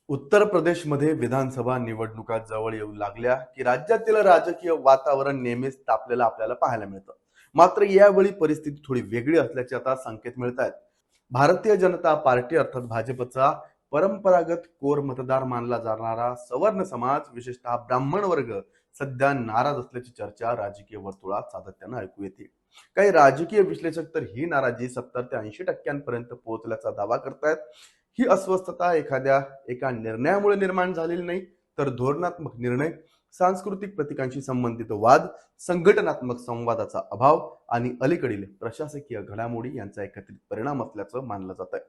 उत्तर प्रदेशमध्ये विधानसभा निवडणुका जवळ येऊ लागल्या की राज्यातील राजकीय वातावरण नेहमीच तापलेलं आपल्याला पाहायला मिळतं. मात्र यावेळी परिस्थिती थोडी वेगळी असल्याचे आता संकेत मिळत आहेत. भारतीय जनता पार्टी अर्थात भाजपचा परंपरागत कोर मतदार मानला जाणारा सवर्ण समाज, विशेषतः ब्राह्मण वर्ग, सध्या नाराज असल्याची चर्चा राजकीय वर्तुळात सातत्यानं ऐकू येते. काही राजकीय विश्लेषक तर ही नाराजी 70 ते 80% पोहोचल्याचा दावा करतायत. ही अस्वस्थता एका निर्णयामुळे निर्माण झालेली नाही, तर धोरणात्मक निर्णय, सांस्कृतिक प्रतीकांशी संबंधित वाद, संघटनात्मक संवादाचा अभाव आणि अलीकडील प्रशासकीय घडामोडी यांचा एकत्रित परिणाम असल्याचं मानलं जात आहे.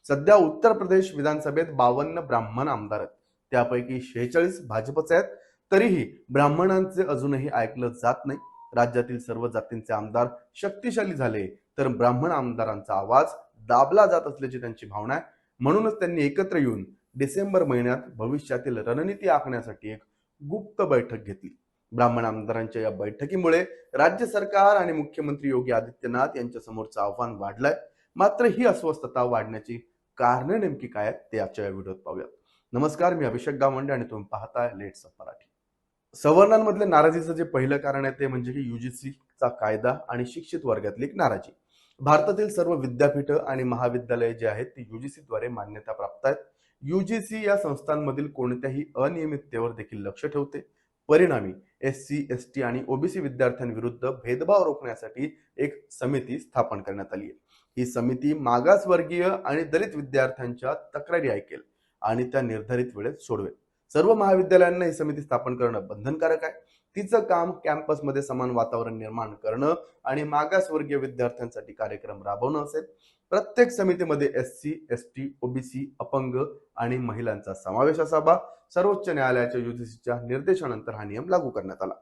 सध्या उत्तर प्रदेश विधानसभेत 52 ब्राह्मण आमदार आहेत, त्यापैकी 46 भाजपचे आहेत. तरीही ब्राह्मणांचे अजूनही ऐकलं जात नाही. राज्यातील सर्व जातींचे आमदार शक्तिशाली झाले तर ब्राह्मण आमदारांचा आवाज दाबला जात असल्याची त्यांची भावना आहे. म्हणूनच त्यांनी एकत्र येऊन डिसेंबर महिन्यात भविष्यातील रणनीती आखण्यासाठी एक गुप्त बैठक घेतली. ब्राह्मण आमदारांच्या या बैठकीमुळे राज्य सरकार आणि मुख्यमंत्री योगी आदित्यनाथ यांच्या समोरचं आव्हान वाढलंय. मात्र ही अस्वस्थता वाढण्याची कारणे नेमकी काय आहेत ते आजच्या या व्हिडिओत पाहूयात. नमस्कार, मी अभिषेक गावंडे आणि तुम्ही पाहताय लेट्स मराठी. सवर्णांमधले नाराजीचं जे पहिलं कारण आहे ते म्हणजे की यूजीसीचा कायदा आणि शिक्षित वर्गातली एक नाराजी. भारतातील सर्व विद्यापीठ आणि महाविद्यालये जे आहेत ती यूजीसीद्वारे मान्यता प्राप्त आहेत. यूजीसी या संस्थांमधील कोणत्याही अनियमिततेवर देखील लक्ष ठेवते. परिणामी एससी, एसटी आणि ओबीसी विद्यार्थ्यांविरुद्ध भेदभाव रोखण्यासाठी एक समिती स्थापन करण्यात आली आहे. ही समिती मागासवर्गीय आणि दलित विद्यार्थ्यांच्या तक्रारी ऐकेल आणि त्या निर्धारित वेळेत सोडवेल. सर्व महाविद्यालयांना ही समिती स्थापन करणं बंधनकारक आहे. तिचं काम कॅम्पसमध्ये समान वातावरण निर्माण करणं आणि मागासवर्गीय विद्यार्थ्यांसाठी कार्यक्रम राबवणं असेल. प्रत्येक समितीमध्ये एससी, एसटी, ओबीसी, अपंग आणि महिलांचा समावेश असावा. सर्वोच्च न्यायालयाच्या यूजीसीच्या निर्देशानंतर हा नियम लागू करण्यात आला.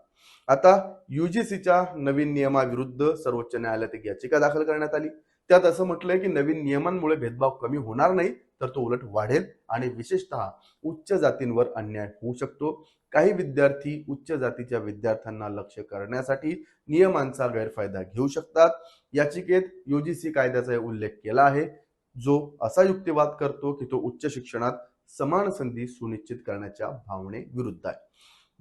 आता यूजीसीच्या नवीन नियमाविरुद्ध सर्वोच्च न्यायालयात एक याचिका दाखल करण्यात आली. त्यात असं म्हटलंय की नवीन नियमांमुळे भेदभाव कमी होणार नाही, तर तो उलट वाढेल आणि विशेषतः उच्च जातींवर अन्याय होऊ शकतो. काही विद्यार्थी उच्च जातीच्या विद्यार्थ्यांना लक्ष्य करण्यासाठी नियमांचा गैरफायदा घेऊ शकतात. याचिकेत यूजीसी कायद्याचा उल्लेख केला आहे, जो असा युक्तिवाद करतो की तो उच्च शिक्षणात समान संधी सुनिश्चित करण्याच्या भावने विरुद्ध आहे.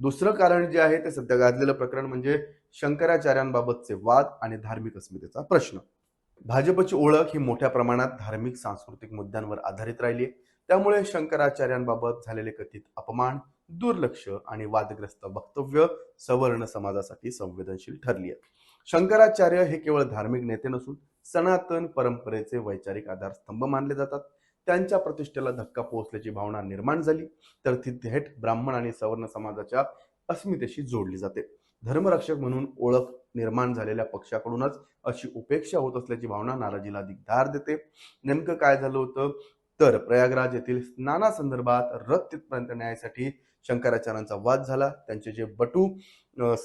दुसरं कारण जे आहे ते सध्या गाजलेलं प्रकरण म्हणजे शंकराचार्यांबाबतचे वाद आणि धार्मिक अस्मितेचा प्रश्न. भाजपची ओळख ही मोठ्या प्रमाणात धार्मिक सांस्कृतिक मुद्द्यांवर आधारित राहिली आहे. त्यामुळे शंकराचार्यांबाबत झालेले कथित अपमान, दुर्लक्ष आणि वादग्रस्त वक्तव्य सवर्ण समाजासाठी संवेदनशील ठरली आहेत. शंकराचार्य हे केवळ धार्मिक नेते नसून सनातन परंपरेचे वैचारिक आधारस्तंभ मानले जातात. त्यांच्या प्रतिष्ठेला धक्का पोहोचल्याची भावना निर्माण झाली तर ती थेट ब्राह्मण आणि सवर्ण समाजाच्या अस्मितेशी जोडली जाते. धर्मरक्षक म्हणून ओळख निर्माण झालेल्या पक्षाकडूनच अशी उपेक्षा होत असल्याची भावना नाराजीला अधिक धार देते. नेमकं काय झालं होतं तर प्रयागराज येथील स्नानासंदर्भात रथ तिथपर्यंत न्यायासाठी शंकराचार्यांचा वाद झाला. त्यांचे जे बटू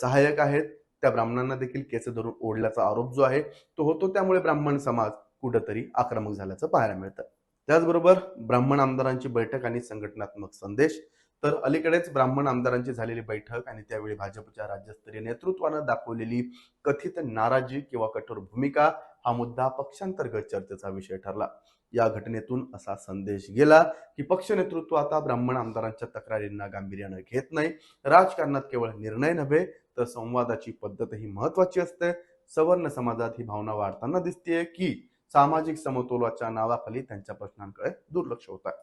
सहाय्यक आहेत त्या ब्राह्मणांना देखील केस धरून ओढल्याचा आरोप जो आहे तो होतो. त्यामुळे ब्राह्मण समाज कुठंतरी आक्रमक झाल्याचं पाहायला मिळतं. त्याचबरोबर ब्राह्मण आमदारांची बैठक आणि संघटनात्मक संदेश. तर अलीकडेच ब्राह्मण आमदारांची झालेली बैठक आणि त्यावेळी भाजपच्या राज्यस्तरीय नेतृत्वानं दाखवलेली कथित नाराजी किंवा कठोर भूमिका हा मुद्दा पक्षांतर्गत चर्चेचा विषय ठरला. या घटनेतून असा संदेश गेला की पक्ष नेतृत्व आता ब्राह्मण आमदारांच्या तक्रारींना गांभीर्यानं घेत नाही. राजकारणात केवळ निर्णय नव्हे तर संवादाची पद्धतही महत्वाची असते. सवर्ण समाजात ही भावना वाढताना दिसतेय की सामाजिक समतोलाच्या नावाखाली त्यांच्या प्रश्नांकडे दुर्लक्ष होत आहे.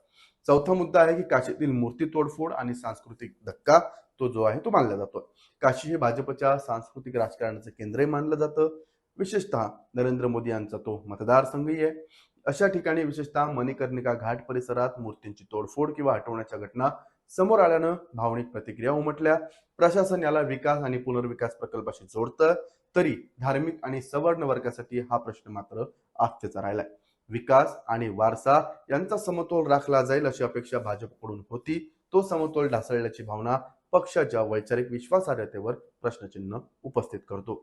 चौथा मुद्दा आहे की काशीतील मूर्ती तोडफोड आणि सांस्कृतिक धक्का तो जो आहे तो मानला जातो. काशी हे भाजपच्या सांस्कृतिक राजकारणाचं केंद्रही मानलं जातं. विशेषतः नरेंद्र मोदी यांचा तो मतदारसंघही आहे. अशा ठिकाणी विशेषतः मणिकर्णिका घाट परिसरात मूर्तींची तोडफोड किंवा हटवण्याच्या घटना समोर आल्यानं भावनिक प्रतिक्रिया उमटल्या. प्रशासन याला विकास आणि पुनर्विकास प्रकल्पाशी जोडतं, तरी धार्मिक आणि सवर्ण वर्गासाठी हा प्रश्न मात्र आस्थेचा राहिलाय. विकास आणि वारसा यांचा समतोल राखला जाईल अशी अपेक्षा भाजपकडून होती. तो समतोल ढासळल्याची भावना पक्षाच्या वैचारिक विश्वासार्हतेवर प्रश्नचिन्ह उपस्थित करतो.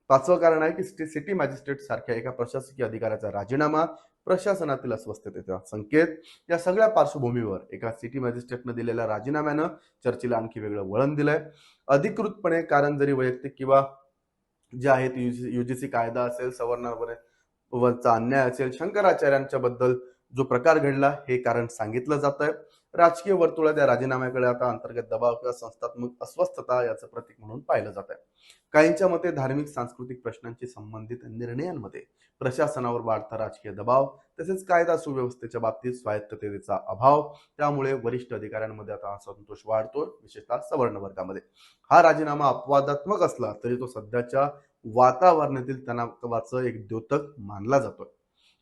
पाचवं कारण आहे की सिटी मॅजिस्ट्रेट सारख्या एका प्रशासकीय अधिकाऱ्याचा राजीनामा, प्रशासनातील अस्वस्थतेचा संकेत. या सगळ्या पार्श्वभूमीवर एका सिटी मॅजिस्ट्रेटनं दिलेल्या राजीनाम्यानं चर्चेला आणखी वेगळं वळण दिलंय. अधिकृतपणे कारण जरी वैयक्तिक किंवा जे आहेत यूजीसी कायदा असेल, सवर्णावरचा अन्याय असेल, शंकराचार्यांच्या बद्दल जो प्रकार घडला हे कारण सांगितलं जात आहे. राजकीय वर्तुळात या राजीनाम्याकडे आता अंतर्गत दबाव किंवा संस्थात्मक अस्वस्थता याचं प्रतीक म्हणून पाहिलं जात आहे. काहींच्या मते धार्मिक सांस्कृतिक प्रश्नांशी संबंधित निर्णयांमध्ये प्रशासनावर वाढता राजकीय दबाव, तसेच कायदा सुव्यवस्थेच्या बाबतीत स्वायत्ततेचा अभाव, त्यामुळे वरिष्ठ अधिकाऱ्यांमध्ये आता असंतोष वाढतोय, विशेषतः सवर्ण वर्गामध्ये. हा राजीनामा अपवादात्मक असला तरी तो सध्याच्या वातावरणातील तणावाचं एक द्योतक मानला जातोय.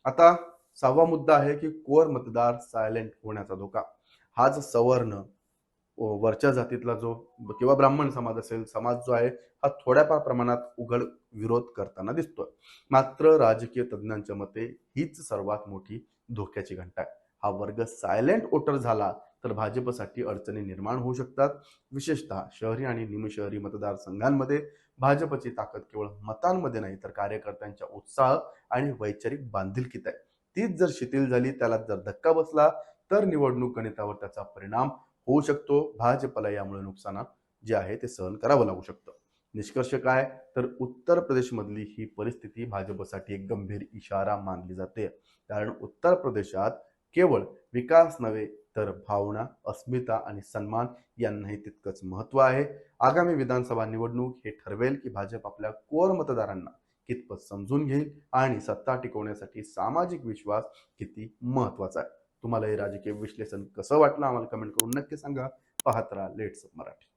आता 6वा मुद्दा आहे की कोर मतदार सायलेंट होण्याचा धोका. हा जो सवर्ण वरच्या जातीतला जो किंवा ब्राह्मण समाज असेल, समाज जो आहे हा थोड्याफार प्रमाणात उघड विरोध करताना दिसतोय. मात्र राजकीय तज्ञांच्या मते हीच सर्वात मोठी धोक्याची घंटा आहे. हा वर्ग सायलेंट वोटर झाला तर भाजपसाठी अडचणी निर्माण होऊ शकतात. विशेषतः शहरी आणि निमशहरी मतदारसंघांमध्ये भाजपची ताकद केवळ मतांमध्ये नाही तर कार्यकर्त्यांच्या उत्साह आणि वैचारिक बांधिलकीत आहे. तीच जर शिथिल झाली, त्याला जर धक्का बसला तर निवडणूक गणितावर त्याचा परिणाम होऊ शकतो. भाजपला यामुळे नुकसान जे आहे ते सहन करावं लागू शकतं. निष्कर्ष काय, तर उत्तर प्रदेश मधली ही परिस्थिती भाजपसाठी एक गंभीर इशारा मानली जाते. कारण उत्तर प्रदेशात केवळ विकास नव्हे तर भावना, अस्मिता आणि सन्मान यांनाही तितकंच महत्व आहे. आगामी विधानसभा निवडणूक हे ठरवेल की भाजप आपल्या कोर मतदारांना कितपत समजून घेईल आणि सत्ता टिकवण्यासाठी सामाजिक विश्वास किती महत्वाचा आहे. तुम्हाला हे राजकीय विश्लेषण कसं वाटलं आम्हाला कमेंट करून नक्की सांगा. पाहत राहा लेट्स मराठी.